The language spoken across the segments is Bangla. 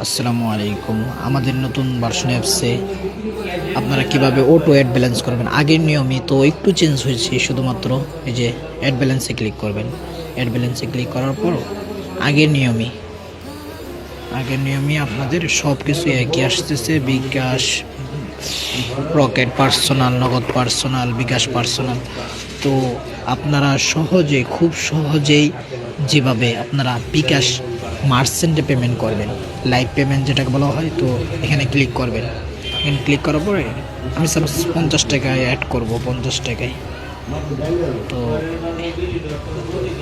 আসসালামু আলাইকুম। আমাদের নতুন ভার্সন অ্যাপসে আপনারা কিভাবে অটো অ্যাড ব্যালেন্স করবেন। আগের নিয়মই তো একটু চেঞ্জ হয়েছে, শুধুমাত্র এই যে অ্যাড ব্যালেন্সে ক্লিক করবেন। অ্যাড ব্যালেন্সে ক্লিক করার পর আগের নিয়মই আপনাদের সব কিছু একই আসতেছে। বিকাশ, রকেট পার্সোনাল, নগদ পার্সোনাল, বিকাশ পার্সোনাল। তো আপনারা খুব সহজেই যেভাবে আপনারা বিকাশ মার্চেন্টে পেমেন্ট করবেন, লাইভ পেমেন্ট যেটাকে বলা হয়, তো এখানে ক্লিক করবেন। এখানে ক্লিক করার পরে আমি সাপোজ 50 টাকায় অ্যাড করব, 50 টাকায়। তো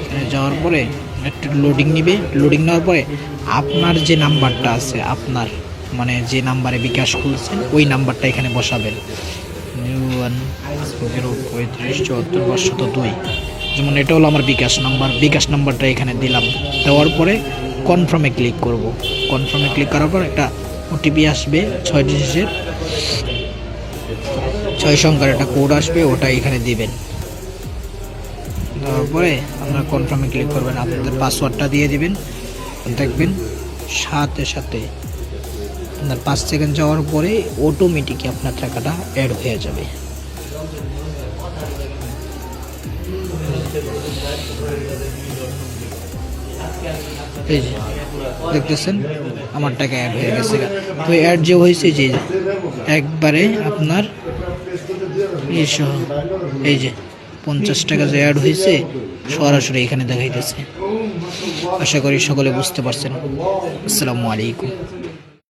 এখানে যাওয়ার পরে একটু লোডিং নিবে। লোডিং নেওয়ার পরে আপনার যে নাম্বারটা আছে, আপনার মানে যে নাম্বারে বিকাশ খুলছেন ওই নাম্বারটা এখানে বসাবেন। 03574 যেমন এটা হলো আমার বিকাশ নাম্বারটা এখানে দিলাম। দেওয়ার পরে কনফার্মে ক্লিক করব। কনফার্মে ক্লিক করার পর একটা ওটিপি আসবে, 6 ডিজিটের 6 সংখ্যার একটা কোড আসবে, ওটা এখানে দিবেন। দেওয়ার পরে আপনারা কনফার্মে ক্লিক করবেন, আপনাদের পাসওয়ার্ডটা দিয়ে দিবেন। দেখবেন সাথে সাথে আপনার 5 সেকেন্ড যাওয়ার পরে অটোমেটিকই আপনার টাকাটা অ্যাড হয়ে যাবে। এই যে দেখতেছেন আমার টাকা অ্যাড হয়ে গেছে। তো অ্যাড যে হয়েছে যে একবারে আপনার এই যে 50 টাকা যে অ্যাড হয়েছে সরাসরি এখানে দেখাইতেছে। আশা করি সকলে বুঝতে পারছেন। আসসালামু আলাইকুম।